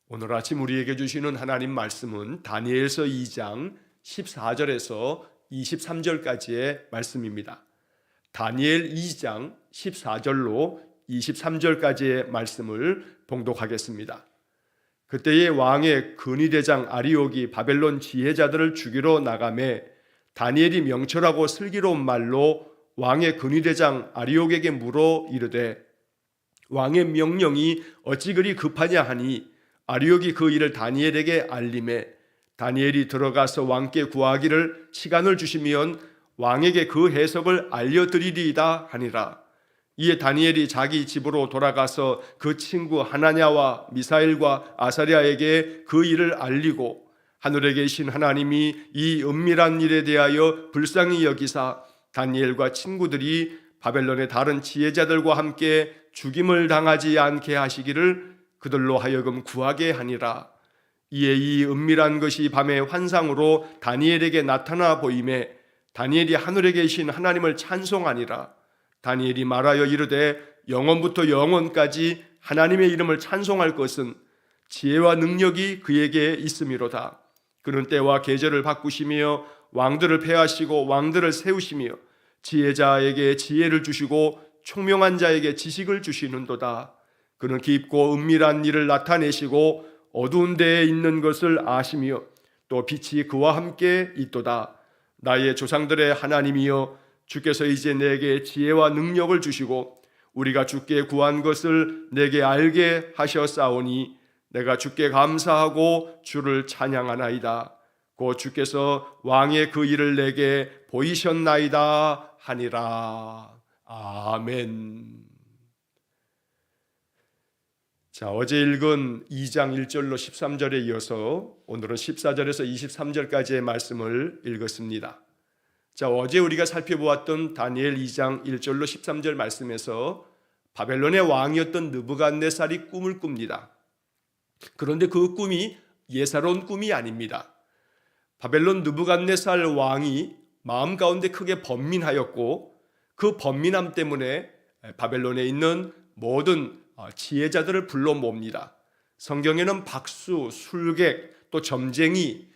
오늘 아침 우리에게 주시는 하나님 말씀은 다니엘서 2장 14절에서 23절까지의 말씀입니다. 다니엘 2장 14절로 23절까지의 말씀을 봉독하겠습니다. 그때의 왕의 근위대장 아리옥이 바벨론 지혜자들을 죽이러 나가매 다니엘이 명철하고 슬기로운 말로 왕의 근위대장 아리옥에게 물어 이르되 왕의 명령이 어찌 그리 급하냐 하니 아리옥이 그 일을 다니엘에게 알림해 다니엘이 들어가서 왕께 구하기를 시간을 주시면 왕에게 그 해석을 알려드리리이다 하니라. 이에 다니엘이 자기 집으로 돌아가서 그 친구 하나냐와 미사엘과 아사랴에게 그 일을 알리고 하늘에 계신 하나님이 이 은밀한 일에 대하여 불쌍히 여기사 다니엘과 친구들이 바벨론의 다른 지혜자들과 함께 죽임을 당하지 않게 하시기를 그들로 하여금 구하게 하니라. 이에 이 은밀한 것이 밤의 환상으로 다니엘에게 나타나 보임에 다니엘이 하늘에 계신 하나님을 찬송하니라. 다니엘이 말하여 이르되 영원부터 영원까지 하나님의 이름을 찬송할 것은 지혜와 능력이 그에게 있음이로다. 그는 때와 계절을 바꾸시며 왕들을 패하시고 왕들을 세우시며 지혜자에게 지혜를 주시고 총명한 자에게 지식을 주시는도다. 그는 깊고 은밀한 일을 나타내시고 어두운 데에 있는 것을 아시며 또 빛이 그와 함께 있도다. 나의 조상들의 하나님이여 주께서 이제 내게 지혜와 능력을 주시고 우리가 주께 구한 것을 내게 알게 하셨사오니 내가 주께 감사하고 주를 찬양하나이다. 곧 주께서 왕의 그 일을 내게 보이셨나이다 하니라. 아멘. 자, 어제 읽은 2장 1절로 13절에 이어서 오늘은 14절에서 23절까지의 말씀을 읽었습니다. 자, 어제 우리가 살펴보았던 다니엘 2장 1절로 13절 말씀에서 바벨론의 왕이었던 느부갓네살이 꿈을 꿉니다. 그런데 그 꿈이 예사로운 꿈이 아닙니다. 바벨론 느부갓네살 왕이 마음 가운데 크게 번민하였고 그 번민함 때문에 바벨론에 있는 모든 지혜자들을 불러 모읍니다. 성경에는 박수, 술객, 또 점쟁이,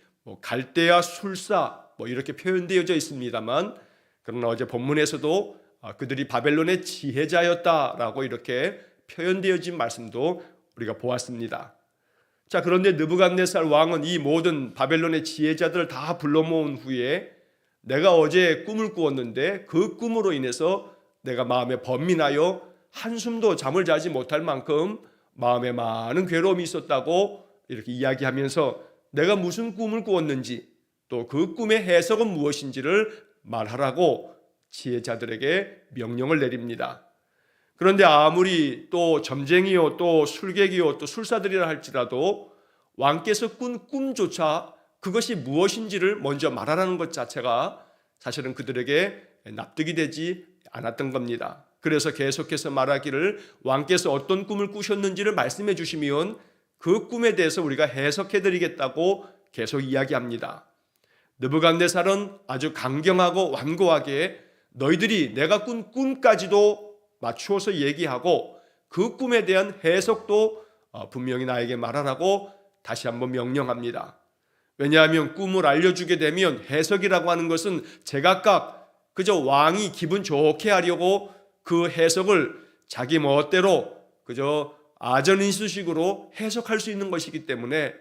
갈대아 술사 이렇게 표현되어져 있습니다만 그러나 어제 본문에서도 그들이 바벨론의 지혜자였다라고 이렇게 표현되어진 말씀도 우리가 보았습니다. 자, 그런데 느부갓네살 왕은 이 모든 바벨론의 지혜자들을 다 불러 모은 후에 내가 어제 꿈을 꾸었는데 그 꿈으로 인해서 내가 마음에 번민하여 한숨도 잠을 자지 못할 만큼 마음에 많은 괴로움이 있었다고 이렇게 이야기하면서 내가 무슨 꿈을 꾸었는지 또 그 꿈의 해석은 무엇인지를 말하라고 지혜자들에게 명령을 내립니다. 그런데 아무리 또 점쟁이요 또 술객이요 또 술사들이라 할지라도 왕께서 꾼 꿈조차 그것이 무엇인지를 먼저 말하라는 것 자체가 사실은 그들에게 납득이 되지 않았던 겁니다. 그래서 계속해서 말하기를 왕께서 어떤 꿈을 꾸셨는지를 말씀해 주시면 그 꿈에 대해서 우리가 해석해 드리겠다고 계속 이야기합니다. 느부갓네살은 아주 강경하고 완고하게 너희들이 내가 꾼 꿈까지도 맞추어서 얘기하고 그 꿈에 대한 해석도 분명히 나에게 말하라고 다시 한번 명령합니다. 왜냐하면 꿈을 알려주게 되면 해석이라고 하는 것은 제각각 그저 왕이 기분 좋게 하려고 그 해석을 자기 멋대로 그저 아전인수식으로 해석할 수 있는 것이기 때문에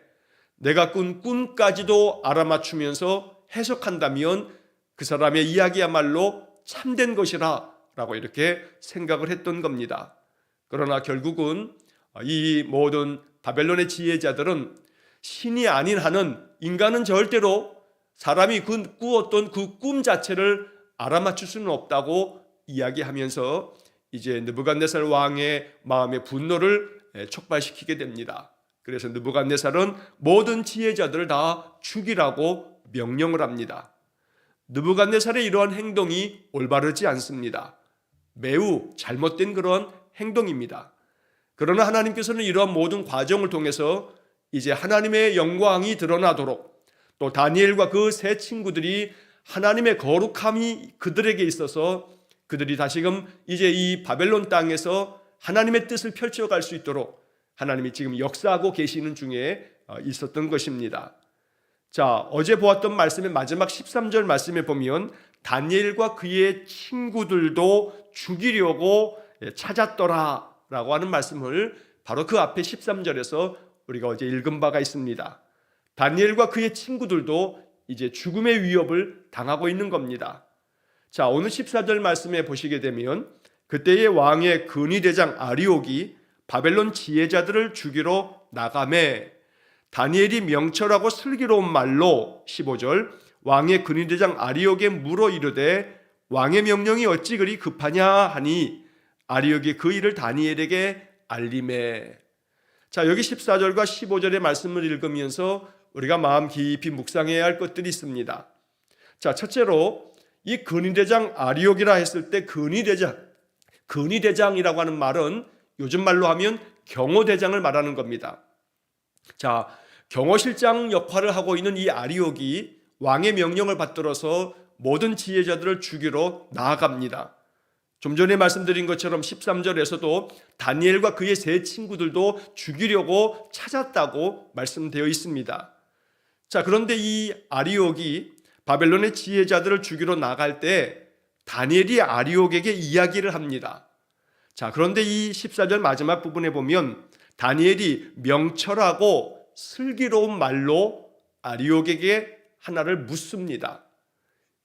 내가 꾼 꿈까지도 알아맞추면서 해석한다면 그 사람의 이야기야말로 참된 것이라 라고 이렇게 생각을 했던 겁니다. 그러나 결국은 이 모든 바벨론의 지혜자들은 신이 아닌 한은 인간은 절대로 사람이 꾸었던 그 꿈 자체를 알아맞힐 수는 없다고 이야기하면서 이제 느부갓네살 왕의 마음의 분노를 촉발시키게 됩니다. 그래서 느부갓네살은 모든 지혜자들을 다 죽이라고 명령을 합니다. 느부갓네살의 이러한 행동이 올바르지 않습니다. 매우 잘못된 그런 행동입니다. 그러나 하나님께서는 이러한 모든 과정을 통해서 이제 하나님의 영광이 드러나도록 또 다니엘과 그 세 친구들이 하나님의 거룩함이 그들에게 있어서 그들이 다시금 이제 이 바벨론 땅에서 하나님의 뜻을 펼쳐갈 수 있도록 하나님이 지금 역사하고 계시는 중에 있었던 것입니다. 자, 어제 보았던 말씀의 마지막 13절 말씀에 보면 다니엘과 그의 친구들도 죽이려고 찾았더라 라고 하는 말씀을 바로 그 앞에 13절에서 우리가 어제 읽은 바가 있습니다. 다니엘과 그의 친구들도 이제 죽음의 위협을 당하고 있는 겁니다. 자, 오늘 14절 말씀에 보시게 되면 그때의 왕의 근위대장 아리옥이 바벨론 지혜자들을 죽이러 나가매 다니엘이 명철하고 슬기로운 말로 15절 왕의 근위대장 아리옥에 물어 이르되 왕의 명령이 어찌 그리 급하냐 하니 아리옥이 그 일을 다니엘에게 알림해. 자, 여기 14절과 15절의 말씀을 읽으면서 우리가 마음 깊이 묵상해야 할 것들이 있습니다. 자, 첫째로 이 근위대장 아리옥이라 했을 때 근위대장이라고 하는 말은 요즘 말로 하면 경호대장을 말하는 겁니다. 자, 경호실장 역할을 하고 있는 이 아리옥이 왕의 명령을 받들어서 모든 지혜자들을 죽이러 나아갑니다. 좀 전에 말씀드린 것처럼 13절에서도 다니엘과 그의 세 친구들도 죽이려고 찾았다고 말씀되어 있습니다. 자, 그런데 이 아리옥이 바벨론의 지혜자들을 죽이러 나갈 때 다니엘이 아리옥에게 이야기를 합니다. 자, 그런데 이 14절 마지막 부분에 보면 다니엘이 명철하고 슬기로운 말로 아리옥에게 하나를 묻습니다.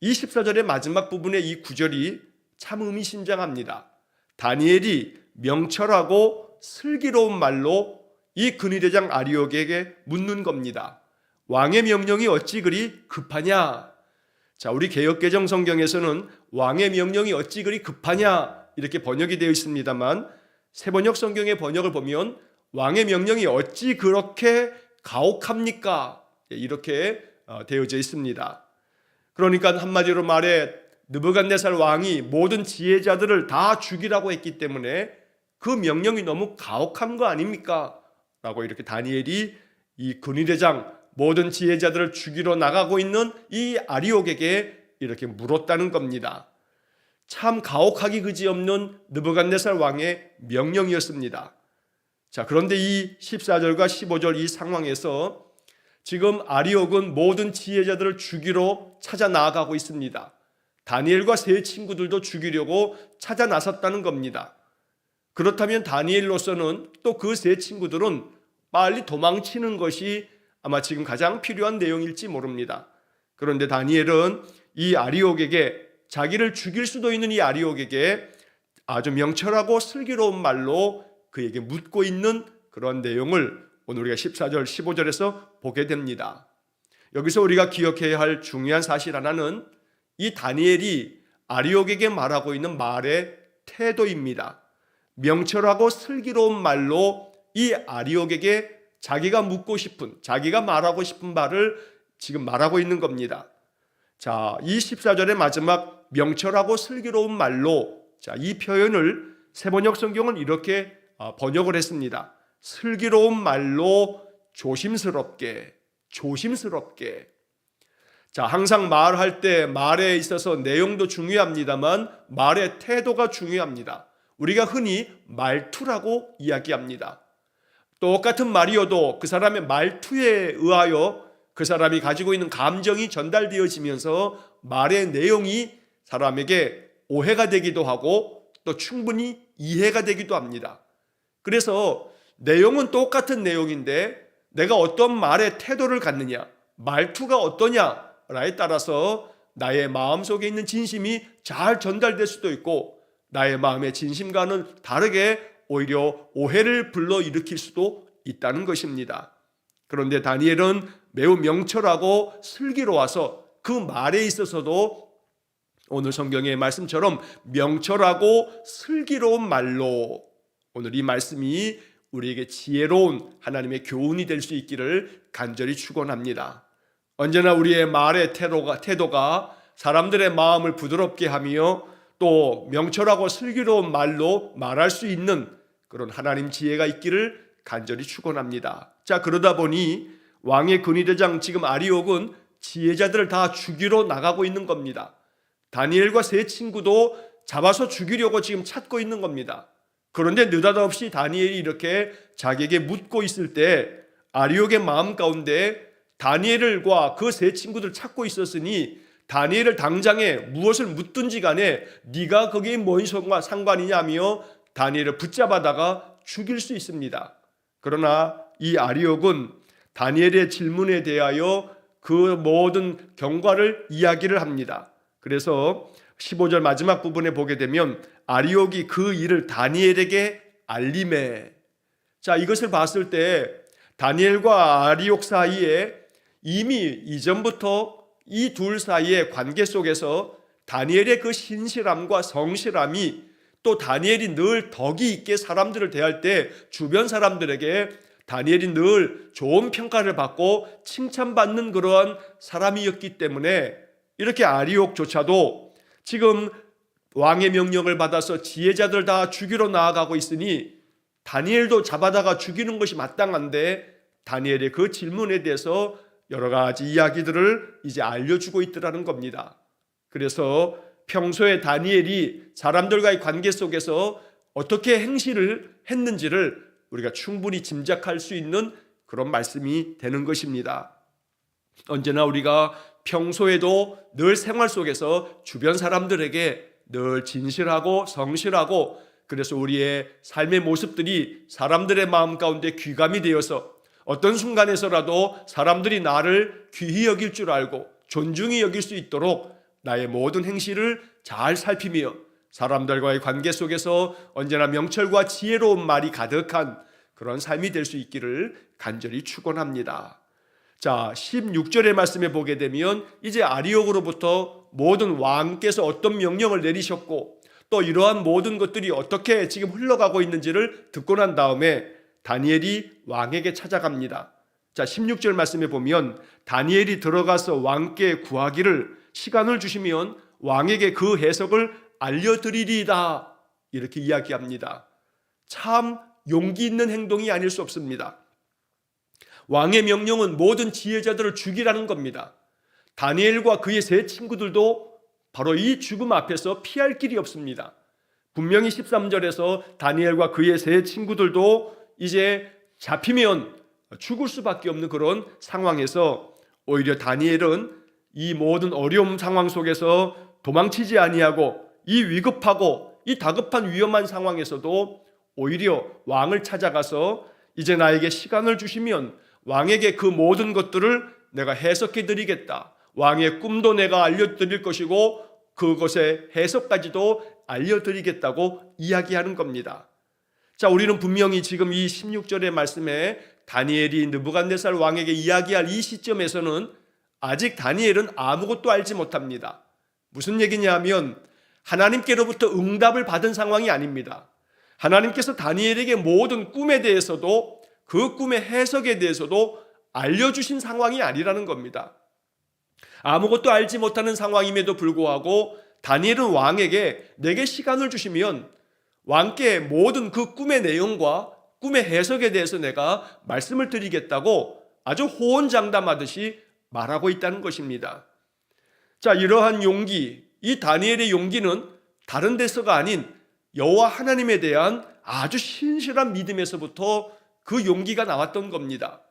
이 14절의 마지막 부분의 이 구절이 참 의미심장합니다. 다니엘이 명철하고 슬기로운 말로 이 근위대장 아리옥에게 묻는 겁니다. 왕의 명령이 어찌 그리 급하냐? 자, 우리 개역개정 성경에서는 왕의 명령이 어찌 그리 급하냐 이렇게 번역이 되어 있습니다만 새번역 성경의 번역을 보면 왕의 명령이 어찌 그렇게 가혹합니까? 이렇게 되어져 있습니다. 그러니까 한마디로 말해 느부갓네살 왕이 모든 지혜자들을 다 죽이라고 했기 때문에 그 명령이 너무 가혹한 거 아닙니까? 라고 이렇게 다니엘이 이 근위대장 모든 지혜자들을 죽이러 나가고 있는 이 아리옥에게 이렇게 물었다는 겁니다. 참 가혹하기 그지없는 느부갓네살 왕의 명령이었습니다. 자, 그런데 이 14절과 15절 이 상황에서 지금 아리옥은 모든 지혜자들을 죽이러 찾아 나아가고 있습니다. 다니엘과 세 친구들도 죽이려고 찾아 나섰다는 겁니다. 그렇다면 다니엘로서는 또 그 세 친구들은 빨리 도망치는 것이 아마 지금 가장 필요한 내용일지 모릅니다. 그런데 다니엘은 이 아리옥에게 자기를 죽일 수도 있는 이 아리옥에게 아주 명철하고 슬기로운 말로 그에게 묻고 있는 그런 내용을 오늘 우리가 14절, 15절에서 보게 됩니다. 여기서 우리가 기억해야 할 중요한 사실 하나는 이 다니엘이 아리옥에게 말하고 있는 말의 태도입니다. 명철하고 슬기로운 말로 이 아리옥에게 자기가 묻고 싶은, 자기가 말하고 싶은 말을 지금 말하고 있는 겁니다. 자, 이 14절의 마지막 명철하고 슬기로운 말로, 자, 이 표현을 새번역 성경은 이렇게 번역을 했습니다. 슬기로운 말로 조심스럽게. 자, 항상 말할 때 말에 있어서 내용도 중요합니다만 말의 태도가 중요합니다. 우리가 흔히 말투라고 이야기합니다. 똑같은 말이어도 그 사람의 말투에 의하여 그 사람이 가지고 있는 감정이 전달되어지면서 말의 내용이 사람에게 오해가 되기도 하고 또 충분히 이해가 되기도 합니다. 그래서 내용은 똑같은 내용인데 내가 어떤 말의 태도를 갖느냐, 말투가 어떠냐에 따라서 나의 마음속에 있는 진심이 잘 전달될 수도 있고 나의 마음의 진심과는 다르게 오히려 오해를 불러일으킬 수도 있다는 것입니다. 그런데 다니엘은 매우 명철하고 슬기로워서 그 말에 있어서도 오늘 성경의 말씀처럼 명철하고 슬기로운 말로 오늘 이 말씀이 우리에게 지혜로운 하나님의 교훈이 될 수 있기를 간절히 축원합니다. 언제나 우리의 말의 태도가 사람들의 마음을 부드럽게 하며 또 명철하고 슬기로운 말로 말할 수 있는 그런 하나님 지혜가 있기를 간절히 축원합니다. 자, 그러다 보니 왕의 근위대장 지금 아리옥은 지혜자들을 다 죽이러 나가고 있는 겁니다. 다니엘과 세 친구도 잡아서 죽이려고 지금 찾고 있는 겁니다. 그런데 느닷없이 다니엘이 이렇게 자기에게 묻고 있을 때 아리옥의 마음 가운데 다니엘과 그 세 친구들 찾고 있었으니 다니엘을 당장에 무엇을 묻든지 간에 네가 거기에 뭔 상관이냐며 다니엘을 붙잡아다가 죽일 수 있습니다. 그러나 이 아리옥은 다니엘의 질문에 대하여 그 모든 경과를 이야기를 합니다. 그래서 15절 마지막 부분에 보게 되면 아리옥이 그 일을 다니엘에게 알림해. 자, 이것을 봤을 때 다니엘과 아리옥 사이에 이미 이전부터 이 둘 사이의 관계 속에서 다니엘의 그 신실함과 성실함이 또 다니엘이 늘 덕이 있게 사람들을 대할 때 주변 사람들에게 다니엘이 늘 좋은 평가를 받고 칭찬받는 그러한 사람이었기 때문에 이렇게 아리옥조차도 지금 왕의 명령을 받아서 지혜자들 다 죽이러 나아가고 있으니 다니엘도 잡아다가 죽이는 것이 마땅한데 다니엘의 그 질문에 대해서 여러 가지 이야기들을 이제 알려주고 있더라는 겁니다. 그래서 평소에 다니엘이 사람들과의 관계 속에서 어떻게 행실을 했는지를 우리가 충분히 짐작할 수 있는 그런 말씀이 되는 것입니다. 언제나 우리가 평소에도 늘 생활 속에서 주변 사람들에게 늘 진실하고 성실하고 그래서 우리의 삶의 모습들이 사람들의 마음 가운데 귀감이 되어서 어떤 순간에서라도 사람들이 나를 귀히 여길 줄 알고 존중히 여길 수 있도록 나의 모든 행실을 잘 살피며 사람들과의 관계 속에서 언제나 명철과 지혜로운 말이 가득한 그런 삶이 될 수 있기를 간절히 축원합니다. 자, 16절의 말씀에 보게 되면 이제 아리옥으로부터 모든 왕께서 어떤 명령을 내리셨고 또 이러한 모든 것들이 어떻게 지금 흘러가고 있는지를 듣고 난 다음에 다니엘이 왕에게 찾아갑니다. 자, 16절 말씀에 보면 다니엘이 들어가서 왕께 구하기를 시간을 주시면 왕에게 그 해석을 알려드리리이다 이렇게 이야기합니다. 참 용기 있는 행동이 아닐 수 없습니다. 왕의 명령은 모든 지혜자들을 죽이라는 겁니다. 다니엘과 그의 세 친구들도 바로 이 죽음 앞에서 피할 길이 없습니다. 분명히 13절에서 다니엘과 그의 세 친구들도 이제 잡히면 죽을 수밖에 없는 그런 상황에서 오히려 다니엘은 이 모든 어려움 상황 속에서 도망치지 아니하고 이 위급하고 이 다급한 위험한 상황에서도 오히려 왕을 찾아가서 이제 나에게 시간을 주시면 왕에게 그 모든 것들을 내가 해석해 드리겠다. 왕의 꿈도 내가 알려드릴 것이고 그것의 해석까지도 알려드리겠다고 이야기하는 겁니다. 자, 우리는 분명히 지금 이 16절의 말씀에 다니엘이 느부갓네살 왕에게 이야기할 이 시점에서는 아직 다니엘은 아무것도 알지 못합니다. 무슨 얘기냐 하면 하나님께로부터 응답을 받은 상황이 아닙니다. 하나님께서 다니엘에게 모든 꿈에 대해서도 그 꿈의 해석에 대해서도 알려주신 상황이 아니라는 겁니다. 아무것도 알지 못하는 상황임에도 불구하고 다니엘은 왕에게 내게 시간을 주시면 왕께 모든 그 꿈의 내용과 꿈의 해석에 대해서 내가 말씀을 드리겠다고 아주 호언장담하듯이 말하고 있다는 것입니다. 자, 이러한 용기, 이 다니엘의 용기는 다른 데서가 아닌 여호와 하나님에 대한 아주 신실한 믿음에서부터 그 용기가 나왔던 겁니다.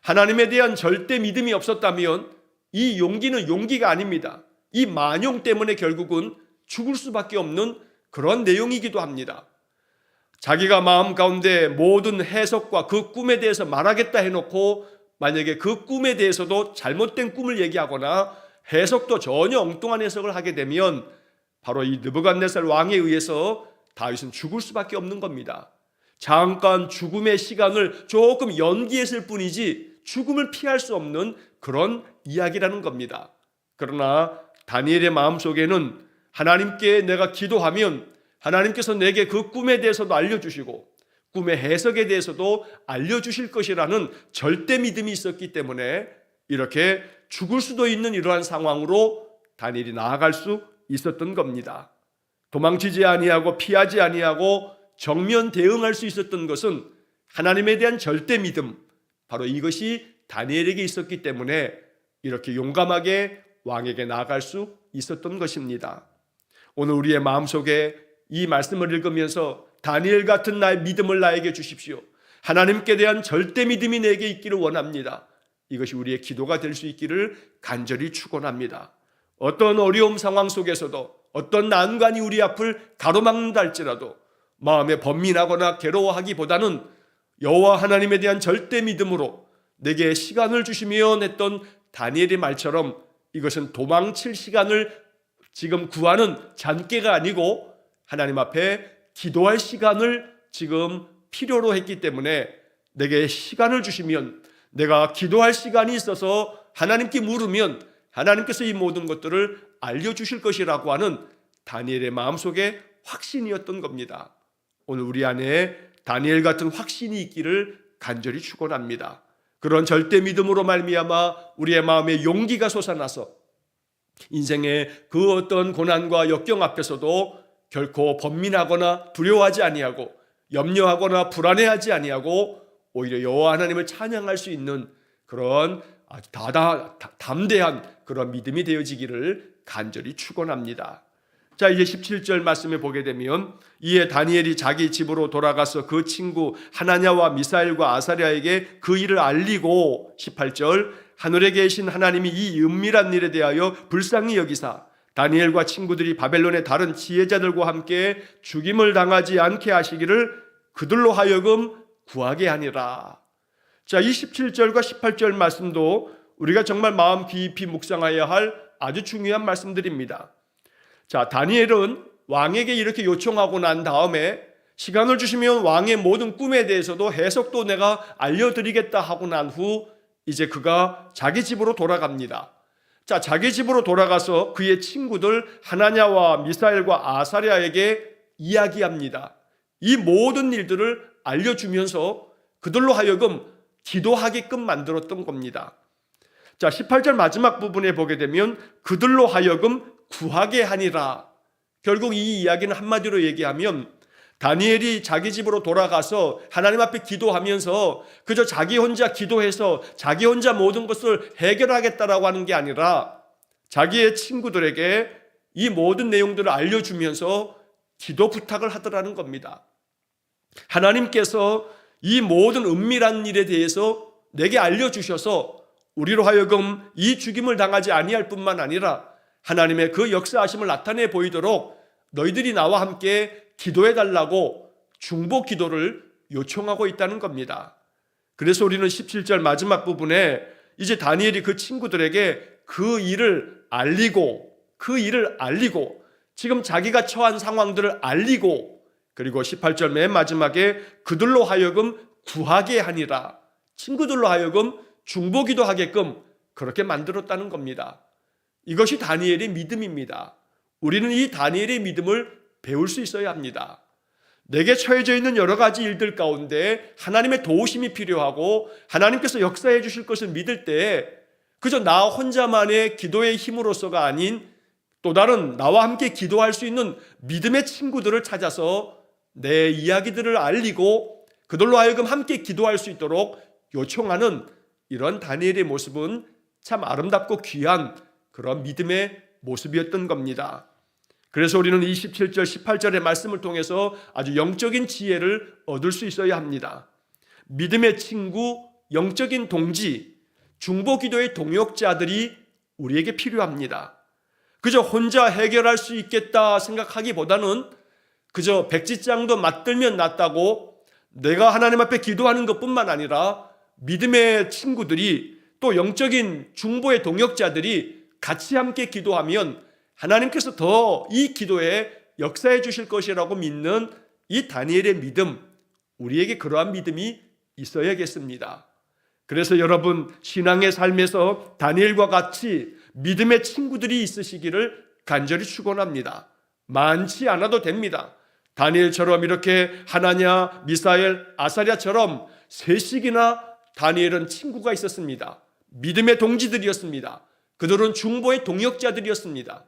하나님에 대한 절대 믿음이 없었다면 이 용기는 용기가 아닙니다. 이 만용 때문에 결국은 죽을 수밖에 없는 그런 내용이기도 합니다. 자기가 마음 가운데 모든 해석과 그 꿈에 대해서 말하겠다 해놓고 만약에 그 꿈에 대해서도 잘못된 꿈을 얘기하거나 해석도 전혀 엉뚱한 해석을 하게 되면 바로 이 느부갓네살 왕에 의해서 다윗은 죽을 수밖에 없는 겁니다. 잠깐 죽음의 시간을 조금 연기했을 뿐이지 죽음을 피할 수 없는 그런 이야기라는 겁니다. 그러나 다니엘의 마음속에는 하나님께 내가 기도하면 하나님께서 내게 그 꿈에 대해서도 알려주시고 꿈의 해석에 대해서도 알려주실 것이라는 절대 믿음이 있었기 때문에 이렇게 죽을 수도 있는 이러한 상황으로 다니엘이 나아갈 수 있었던 겁니다. 도망치지 아니하고 피하지 아니하고 정면 대응할 수 있었던 것은 하나님에 대한 절대 믿음, 바로 이것이 다니엘에게 있었기 때문에 이렇게 용감하게 왕에게 나아갈 수 있었던 것입니다. 오늘 우리의 마음속에 이 말씀을 읽으면서 다니엘 같은 나의 믿음을 나에게 주십시오. 하나님께 대한 절대 믿음이 내게 있기를 원합니다. 이것이 우리의 기도가 될 수 있기를 간절히 축원합니다. 어떤 어려움 상황 속에서도 어떤 난관이 우리 앞을 가로막는다 할지라도 마음에 번민하거나 괴로워하기보다는 여호와 하나님에 대한 절대 믿음으로 내게 시간을 주시면 했던 다니엘의 말처럼 이것은 도망칠 시간을 지금 구하는 잔꾀가 아니고 하나님 앞에 기도할 시간을 지금 필요로 했기 때문에 내게 시간을 주시면 내가 기도할 시간이 있어서 하나님께 물으면 하나님께서 이 모든 것들을 알려주실 것이라고 하는 다니엘의 마음속에 확신이었던 겁니다. 오늘 우리 안에 다니엘 같은 확신이 있기를 간절히 축원합니다. 그런 절대 믿음으로 말미암아 우리의 마음에 용기가 솟아나서 인생의 그 어떤 고난과 역경 앞에서도 결코 번민하거나 두려워하지 아니하고 염려하거나 불안해하지 아니하고 오히려 여호와 하나님을 찬양할 수 있는 그런 아주 담대한 그런 믿음이 되어지기를 간절히 축원합니다. 자, 이제 17절 말씀에 보게 되면 이에 다니엘이 자기 집으로 돌아가서 그 친구 하나냐와 미사엘과 아사랴에게 그 일을 알리고 18절 하늘에 계신 하나님이 이 은밀한 일에 대하여 불쌍히 여기사 다니엘과 친구들이 바벨론의 다른 지혜자들과 함께 죽임을 당하지 않게 하시기를 그들로 하여금 구하게 하니라. 자, 이 17절과 18절 말씀도 우리가 정말 마음 깊이 묵상해야 할 아주 중요한 말씀들입니다. 자, 다니엘은 왕에게 이렇게 요청하고 난 다음에 시간을 주시면 왕의 모든 꿈에 대해서도 해석도 내가 알려드리겠다 하고 난 후 이제 그가 자기 집으로 돌아갑니다. 자, 자기 집으로 돌아가서 그의 친구들 하나냐와 미사엘과 아사랴에게 이야기합니다. 이 모든 일들을 알려주면서 그들로 하여금 기도하게끔 만들었던 겁니다. 자, 18절 마지막 부분에 보게 되면 그들로 하여금 구하게 하니라. 결국 이 이야기는 한마디로 얘기하면 다니엘이 자기 집으로 돌아가서 하나님 앞에 기도하면서 그저 자기 혼자 기도해서 자기 혼자 모든 것을 해결하겠다라고 하는 게 아니라 자기의 친구들에게 이 모든 내용들을 알려주면서 기도 부탁을 하더라는 겁니다. 하나님께서 이 모든 은밀한 일에 대해서 내게 알려주셔서 우리로 하여금 이 죽임을 당하지 아니할 뿐만 아니라 하나님의 그 역사하심을 나타내 보이도록 너희들이 나와 함께 기도해달라고 중보 기도를 요청하고 있다는 겁니다. 그래서 우리는 17절 마지막 부분에 이제 다니엘이 그 친구들에게 그 일을 알리고 지금 자기가 처한 상황들을 알리고 그리고 18절 맨 마지막에 그들로 하여금 구하게 하니라. 친구들로 하여금 중보기도 하게끔 그렇게 만들었다는 겁니다. 이것이 다니엘의 믿음입니다. 우리는 이 다니엘의 믿음을 배울 수 있어야 합니다. 내게 처해져 있는 여러 가지 일들 가운데 하나님의 도우심이 필요하고 하나님께서 역사해 주실 것을 믿을 때 그저 나 혼자만의 기도의 힘으로서가 아닌 또 다른 나와 함께 기도할 수 있는 믿음의 친구들을 찾아서 내 이야기들을 알리고 그들로 하여금 함께 기도할 수 있도록 요청하는 이런 다니엘의 모습은 참 아름답고 귀한 그런 믿음의 모습이었던 겁니다. 그래서 우리는 27절, 18절의 말씀을 통해서 아주 영적인 지혜를 얻을 수 있어야 합니다. 믿음의 친구, 영적인 동지, 중보기도의 동역자들이 우리에게 필요합니다. 그저 혼자 해결할 수 있겠다 생각하기보다는 그저 백지장도 맞들면 낫다고 내가 하나님 앞에 기도하는 것뿐만 아니라 믿음의 친구들이 또 영적인 중보의 동역자들이 같이 함께 기도하면 하나님께서 더 이 기도에 역사해 주실 것이라고 믿는 이 다니엘의 믿음, 우리에게 그러한 믿음이 있어야겠습니다. 그래서 여러분 신앙의 삶에서 다니엘과 같이 믿음의 친구들이 있으시기를 간절히 축원합니다. 많지 않아도 됩니다. 다니엘처럼 이렇게 하나냐, 미사엘, 아사랴처럼 셋씩이나 다니엘은 친구가 있었습니다. 믿음의 동지들이었습니다. 그들은 중보의 동역자들이었습니다.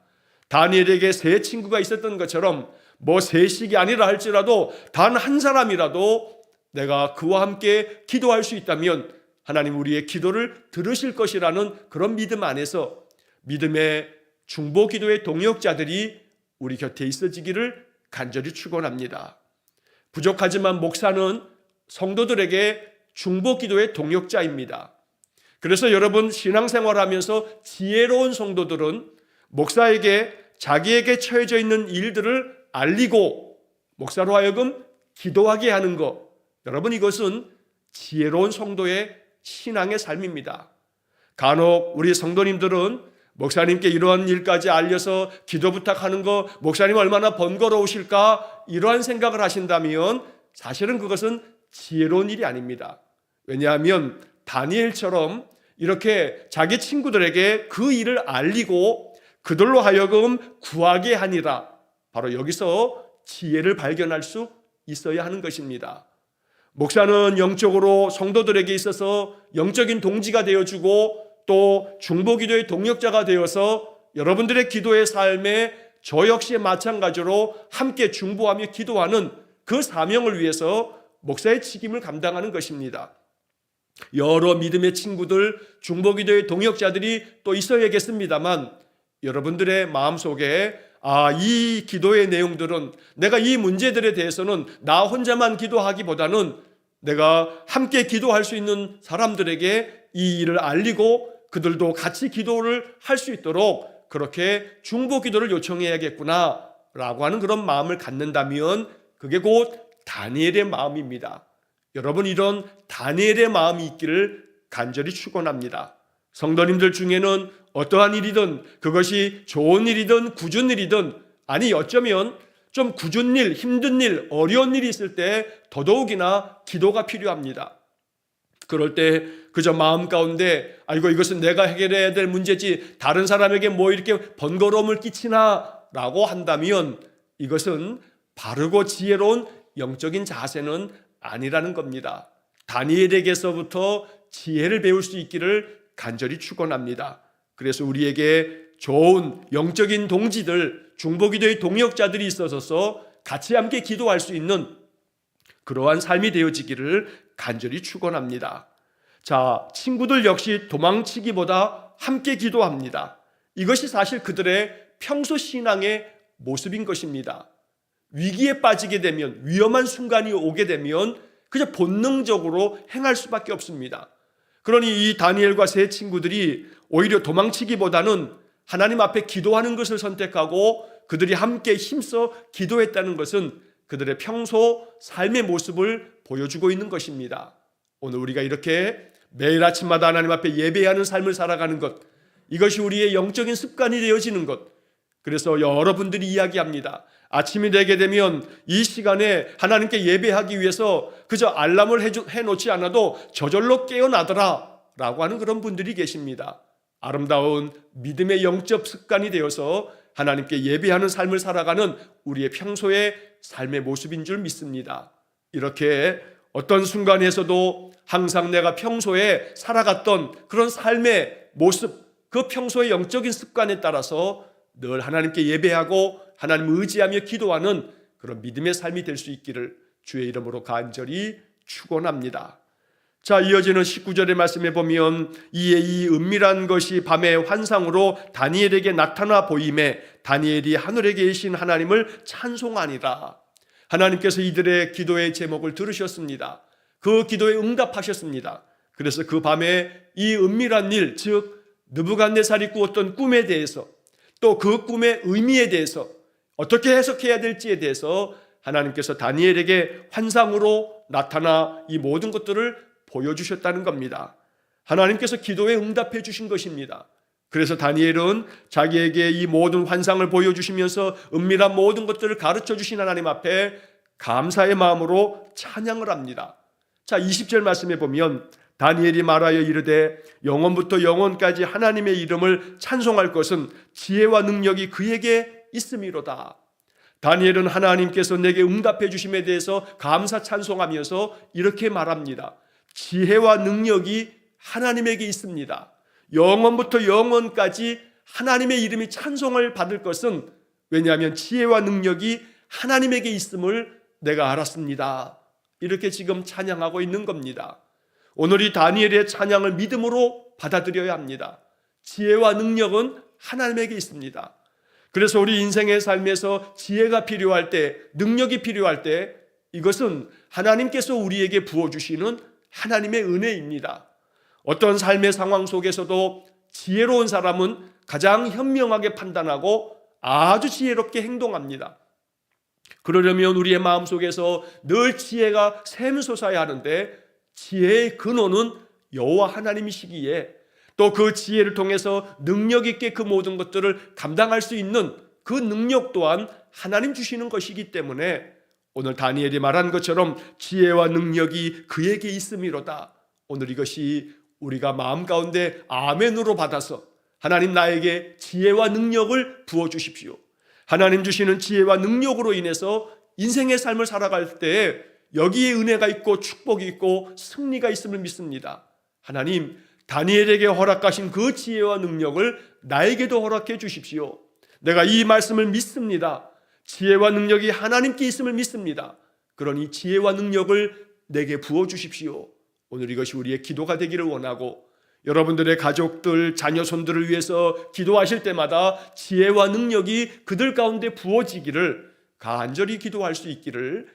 다니엘에게 세 친구가 있었던 것처럼 뭐 셋씩이 아니라 할지라도 단 한 사람이라도 내가 그와 함께 기도할 수 있다면 하나님 우리의 기도를 들으실 것이라는 그런 믿음 안에서 믿음의 중보 기도의 동역자들이 우리 곁에 있어지기를 간절히 축원합니다. 부족하지만 목사는 성도들에게 중보기도의 동역자입니다. 그래서 여러분 신앙생활하면서 지혜로운 성도들은 목사에게 자기에게 처해져 있는 일들을 알리고 목사로 하여금 기도하게 하는 것, 여러분 이것은 지혜로운 성도의 신앙의 삶입니다. 간혹 우리 성도님들은 목사님께 이러한 일까지 알려서 기도 부탁하는 거 목사님 얼마나 번거로우실까 이러한 생각을 하신다면 사실은 그것은 지혜로운 일이 아닙니다. 왜냐하면 다니엘처럼 이렇게 자기 친구들에게 그 일을 알리고 그들로 하여금 구하게 하니라, 바로 여기서 지혜를 발견할 수 있어야 하는 것입니다. 목사는 영적으로 성도들에게 있어서 영적인 동지가 되어주고 또 중보기도의 동역자가 되어서 여러분들의 기도의 삶에 저 역시 마찬가지로 함께 중보하며 기도하는 그 사명을 위해서 목사의 책임을 감당하는 것입니다. 여러 믿음의 친구들, 중보기도의 동역자들이 또 있어야겠습니다만 여러분들의 마음속에 이 기도의 내용들은 내가 이 문제들에 대해서는 나 혼자만 기도하기보다는 내가 함께 기도할 수 있는 사람들에게 이 일을 알리고 그들도 같이 기도를 할 수 있도록 그렇게 중보기도를 요청해야겠구나 라고 하는 그런 마음을 갖는다면 그게 곧 다니엘의 마음입니다. 여러분 이런 다니엘의 마음이 있기를 간절히 축원합니다. 성도님들 중에는 어떠한 일이든 그것이 좋은 일이든 굳은 일이든, 아니 어쩌면 좀 굳은 일, 힘든 일, 어려운 일이 있을 때 더더욱이나 기도가 필요합니다. 그럴 때 그저 마음 가운데 이것은 내가 해결해야 될 문제지 다른 사람에게 뭐 이렇게 번거로움을 끼치나 라고 한다면 이것은 바르고 지혜로운 영적인 자세는 아니라는 겁니다. 다니엘에게서부터 지혜를 배울 수 있기를 간절히 축원합니다. 그래서 우리에게 좋은 영적인 동지들, 중보기도의 동역자들이 있어서 같이 함께 기도할 수 있는 그러한 삶이 되어지기를 간절히 축원합니다. 자, 친구들 역시 도망치기보다 함께 기도합니다. 이것이 사실 그들의 평소 신앙의 모습인 것입니다. 위기에 빠지게 되면, 위험한 순간이 오게 되면 그저 본능적으로 행할 수밖에 없습니다. 그러니 이 다니엘과 세 친구들이 오히려 도망치기보다는 하나님 앞에 기도하는 것을 선택하고 그들이 함께 힘써 기도했다는 것은 그들의 평소 삶의 모습을 보여주고 있는 것입니다. 오늘 우리가 이렇게 매일 아침마다 하나님 앞에 예배하는 삶을 살아가는 것, 이것이 우리의 영적인 습관이 되어지는 것. 그래서 여러분들이 이야기합니다. 아침이 되게 되면 이 시간에 하나님께 예배하기 위해서 그저 알람을 해놓지 않아도 저절로 깨어나더라 라고 하는 그런 분들이 계십니다. 아름다운 믿음의 영적 습관이 되어서 하나님께 예배하는 삶을 살아가는 우리의 평소의 삶의 모습인 줄 믿습니다. 이렇게 어떤 순간에서도 항상 내가 평소에 살아갔던 그런 삶의 모습, 그 평소의 영적인 습관에 따라서 늘 하나님께 예배하고 하나님을 의지하며 기도하는 그런 믿음의 삶이 될 수 있기를 주의 이름으로 간절히 축원합니다. 자, 이어지는 19절의 말씀에 보면 이에 이 은밀한 것이 밤의 환상으로 다니엘에게 나타나 보임에 다니엘이 하늘에 계신 하나님을 찬송하니라. 하나님께서 이들의 기도의 제목을 들으셨습니다. 그 기도에 응답하셨습니다. 그래서 그 밤에 이 은밀한 일, 즉 느부갓네살이 꾸었던 꿈에 대해서 또 그 꿈의 의미에 대해서 어떻게 해석해야 될지에 대해서 하나님께서 다니엘에게 환상으로 나타나 이 모든 것들을 보여주셨다는 겁니다. 하나님께서 기도에 응답해 주신 것입니다. 그래서 다니엘은 자기에게 이 모든 환상을 보여주시면서 은밀한 모든 것들을 가르쳐 주신 하나님 앞에 감사의 마음으로 찬양을 합니다. 자, 20절 말씀에 보면 다니엘이 말하여 이르되 영원부터 영원까지 하나님의 이름을 찬송할 것은 지혜와 능력이 그에게 있음이로다. 다니엘은 하나님께서 내게 응답해 주심에 대해서 감사 찬송하면서 이렇게 말합니다. 지혜와 능력이 하나님에게 있습니다. 영원부터 영원까지 하나님의 이름이 찬송을 받을 것은, 왜냐하면 지혜와 능력이 하나님에게 있음을 내가 알았습니다. 이렇게 지금 찬양하고 있는 겁니다. 오늘 이 다니엘의 찬양을 믿음으로 받아들여야 합니다. 지혜와 능력은 하나님에게 있습니다. 그래서 우리 인생의 삶에서 지혜가 필요할 때, 능력이 필요할 때 이것은 하나님께서 우리에게 부어주시는 하나님의 은혜입니다. 어떤 삶의 상황 속에서도 지혜로운 사람은 가장 현명하게 판단하고 아주 지혜롭게 행동합니다. 그러려면 우리의 마음속에서 늘 지혜가 샘솟아야 하는데, 지혜의 근원은 여호와 하나님이시기에 또 그 지혜를 통해서 능력 있게 그 모든 것들을 감당할 수 있는 그 능력 또한 하나님 주시는 것이기 때문에 오늘 다니엘이 말한 것처럼 지혜와 능력이 그에게 있음이로다. 오늘 이것이 우리가 마음 가운데 아멘으로 받아서 하나님 나에게 지혜와 능력을 부어주십시오. 하나님 주시는 지혜와 능력으로 인해서 인생의 삶을 살아갈 때 여기에 은혜가 있고 축복이 있고 승리가 있음을 믿습니다. 하나님, 다니엘에게 허락하신 그 지혜와 능력을 나에게도 허락해 주십시오. 내가 이 말씀을 믿습니다. 지혜와 능력이 하나님께 있음을 믿습니다. 그러니 지혜와 능력을 내게 부어주십시오. 오늘 이것이 우리의 기도가 되기를 원하고, 여러분들의 가족들, 자녀손들을 위해서 기도하실 때마다 지혜와 능력이 그들 가운데 부어지기를 간절히 기도할 수 있기를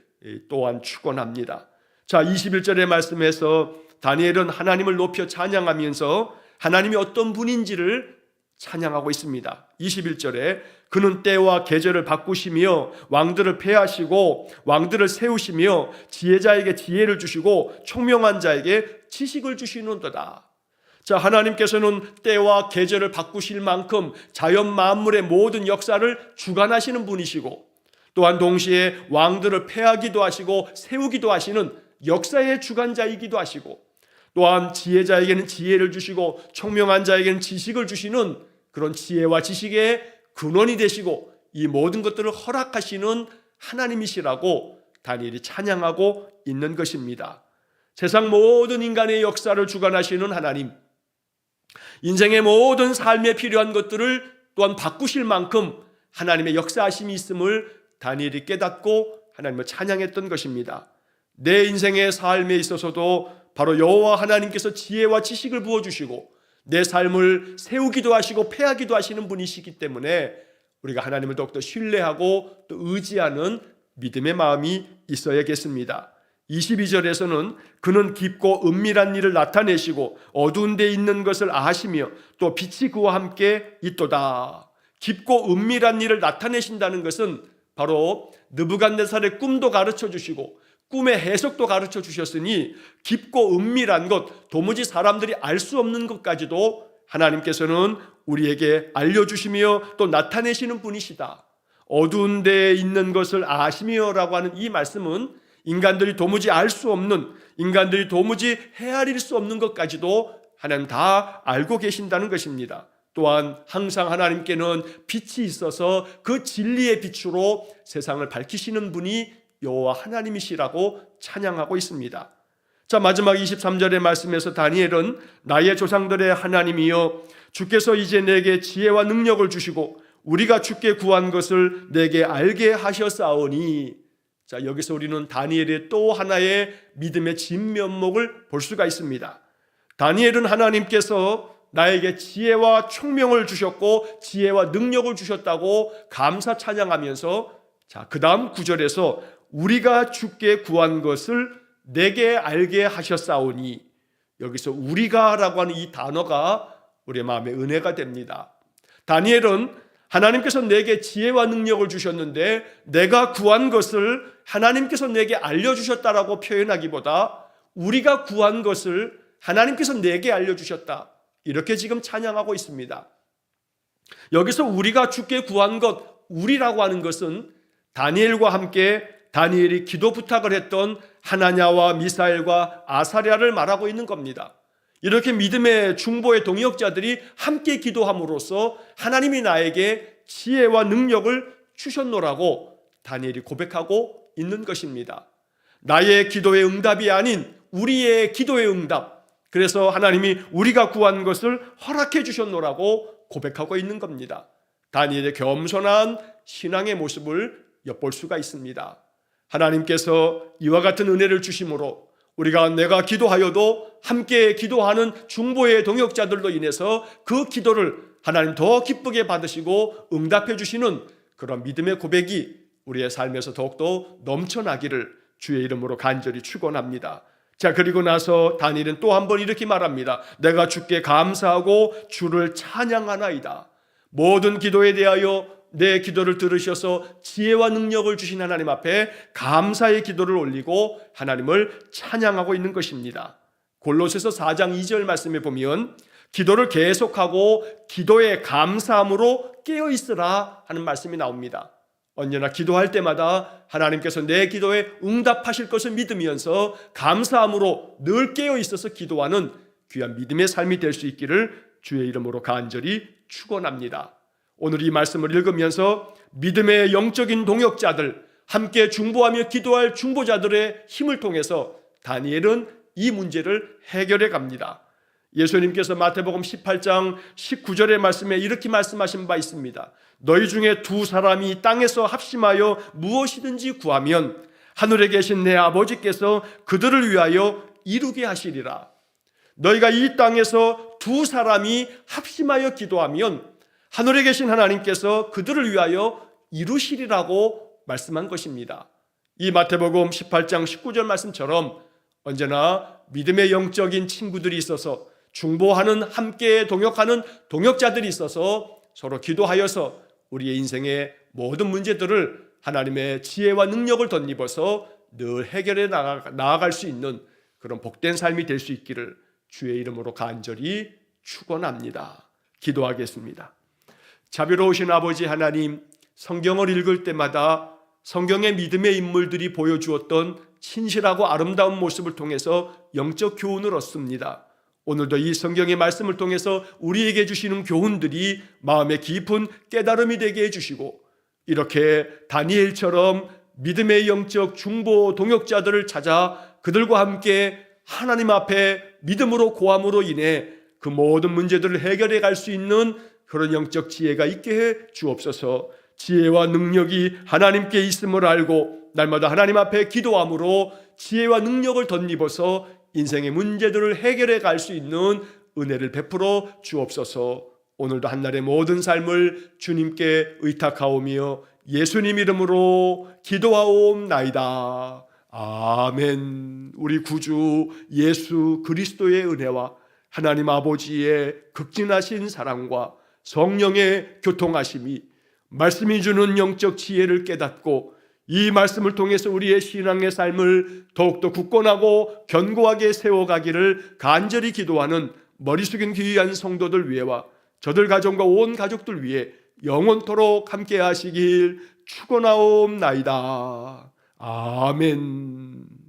또한 축원합니다. 자, 21절의 말씀에서 다니엘은 하나님을 높여 찬양하면서 하나님이 어떤 분인지를 찬양하고 있습니다. 21절에 그는 때와 계절을 바꾸시며 왕들을 패하시고 왕들을 세우시며 지혜자에게 지혜를 주시고 총명한 자에게 지식을 주시는도다. 자, 하나님께서는 때와 계절을 바꾸실 만큼 자연 만물의 모든 역사를 주관하시는 분이시고, 또한 동시에 왕들을 패하기도 하시고 세우기도 하시는 역사의 주관자이기도 하시고, 또한 지혜자에게는 지혜를 주시고 총명한 자에게는 지식을 주시는 그런 지혜와 지식의 근원이 되시고 이 모든 것들을 허락하시는 하나님이시라고 다니엘이 찬양하고 있는 것입니다. 세상 모든 인간의 역사를 주관하시는 하나님, 인생의 모든 삶에 필요한 것들을 또한 바꾸실 만큼 하나님의 역사하심이 있음을 다니엘이 깨닫고 하나님을 찬양했던 것입니다. 내 인생의 삶에 있어서도 바로 여호와 하나님께서 지혜와 지식을 부어주시고 내 삶을 세우기도 하시고 패하기도 하시는 분이시기 때문에 우리가 하나님을 더욱더 신뢰하고 또 의지하는 믿음의 마음이 있어야겠습니다. 22절에서는 그는 깊고 은밀한 일을 나타내시고 어두운 데 있는 것을 아시며 또 빛이 그와 함께 있도다. 깊고 은밀한 일을 나타내신다는 것은 바로 느부갓네살의 꿈도 가르쳐 주시고 꿈의 해석도 가르쳐 주셨으니 깊고 은밀한 것, 도무지 사람들이 알 수 없는 것까지도 하나님께서는 우리에게 알려주시며 또 나타내시는 분이시다. 어두운 데에 있는 것을 아시며라고 하는 이 말씀은 인간들이 도무지 알 수 없는, 인간들이 도무지 헤아릴 수 없는 것까지도 하나님 다 알고 계신다는 것입니다. 또한 항상 하나님께는 빛이 있어서 그 진리의 빛으로 세상을 밝히시는 분이 여호와 하나님이시라고 찬양하고 있습니다. 자, 마지막 23절의 말씀에서 다니엘은 나의 조상들의 하나님이여 주께서 이제 내게 지혜와 능력을 주시고 우리가 주께 구한 것을 내게 알게 하셨사오니. 자, 여기서 우리는 다니엘의 또 하나의 믿음의 진면목을 볼 수가 있습니다. 다니엘은 하나님께서 나에게 지혜와 총명을 주셨고 지혜와 능력을 주셨다고 감사 찬양하면서, 자, 그 다음 9절에서 우리가 주께 구한 것을 내게 알게 하셨사오니, 여기서 우리가라고 하는 이 단어가 우리의 마음에 은혜가 됩니다. 다니엘은 하나님께서 내게 지혜와 능력을 주셨는데 내가 구한 것을 하나님께서 내게 알려주셨다라고 표현하기보다 우리가 구한 것을 하나님께서 내게 알려주셨다, 이렇게 지금 찬양하고 있습니다. 여기서 우리가 주께 구한 것, 우리라고 하는 것은 다니엘과 함께 다니엘이 기도 부탁을 했던 하나냐와 미사엘과 아사랴를 말하고 있는 겁니다. 이렇게 믿음의 중보의 동역자들이 함께 기도함으로써 하나님이 나에게 지혜와 능력을 주셨노라고 다니엘이 고백하고 있는 것입니다. 나의 기도의 응답이 아닌 우리의 기도의 응답, 그래서 하나님이 우리가 구한 것을 허락해 주셨노라고 고백하고 있는 겁니다. 다니엘의 겸손한 신앙의 모습을 엿볼 수가 있습니다. 하나님께서 이와 같은 은혜를 주심으로 우리가 내가 기도하여도 함께 기도하는 중보의 동역자들로 인해서 그 기도를 하나님 더 기쁘게 받으시고 응답해 주시는 그런 믿음의 고백이 우리의 삶에서 더욱더 넘쳐나기를 주의 이름으로 간절히 축원합니다. 자, 그리고 나서 다니엘은 또 한 번 이렇게 말합니다. 내가 주께 감사하고 주를 찬양하나이다. 모든 기도에 대하여 내 기도를 들으셔서 지혜와 능력을 주신 하나님 앞에 감사의 기도를 올리고 하나님을 찬양하고 있는 것입니다. 골로새서 4장 2절 말씀에 보면 기도를 계속하고 기도에 감사함으로 깨어있으라 하는 말씀이 나옵니다. 언제나 기도할 때마다 하나님께서 내 기도에 응답하실 것을 믿으면서 감사함으로 늘 깨어있어서 기도하는 귀한 믿음의 삶이 될 수 있기를 주의 이름으로 간절히 축원합니다. 오늘 이 말씀을 읽으면서 믿음의 영적인 동역자들, 함께 중보하며 기도할 중보자들의 힘을 통해서 다니엘은 이 문제를 해결해 갑니다. 예수님께서 마태복음 18장 19절의 말씀에 이렇게 말씀하신 바 있습니다. 너희 중에 두 사람이 땅에서 합심하여 무엇이든지 구하면 하늘에 계신 내 아버지께서 그들을 위하여 이루게 하시리라. 너희가 이 땅에서 두 사람이 합심하여 기도하면 하늘에 계신 하나님께서 그들을 위하여 이루시리라고 말씀한 것입니다. 이 마태복음 18장 19절 말씀처럼 언제나 믿음의 영적인 친구들이 있어서 중보하는 함께 동역하는 동역자들이 있어서 서로 기도하여서 우리의 인생의 모든 문제들을 하나님의 지혜와 능력을 덧입어서 늘 해결해 나아갈 수 있는 그런 복된 삶이 될 수 있기를 주의 이름으로 간절히 축원합니다. 기도하겠습니다. 자비로우신 아버지 하나님, 성경을 읽을 때마다 성경의 믿음의 인물들이 보여주었던 신실하고 아름다운 모습을 통해서 영적 교훈을 얻습니다. 오늘도 이 성경의 말씀을 통해서 우리에게 주시는 교훈들이 마음의 깊은 깨달음이 되게 해주시고 이렇게 다니엘처럼 믿음의 영적 중보 동역자들을 찾아 그들과 함께 하나님 앞에 믿음으로 고함으로 인해 그 모든 문제들을 해결해 갈 수 있는 그런 영적 지혜가 있게 해 주옵소서. 지혜와 능력이 하나님께 있음을 알고 날마다 하나님 앞에 기도함으로 지혜와 능력을 덧입어서 인생의 문제들을 해결해 갈 수 있는 은혜를 베풀어 주옵소서. 오늘도 한날의 모든 삶을 주님께 의탁하오며 예수님 이름으로 기도하옵나이다. 아멘. 우리 구주 예수 그리스도의 은혜와 하나님 아버지의 극진하신 사랑과 성령의 교통하심이 말씀이 주는 영적 지혜를 깨닫고 이 말씀을 통해서 우리의 신앙의 삶을 더욱더 굳건하고 견고하게 세워가기를 간절히 기도하는 머리 숙인 귀한 성도들 위해와 저들 가정과 온 가족들 위해 영원토록 함께 하시길 축원하옵나이다. 아멘.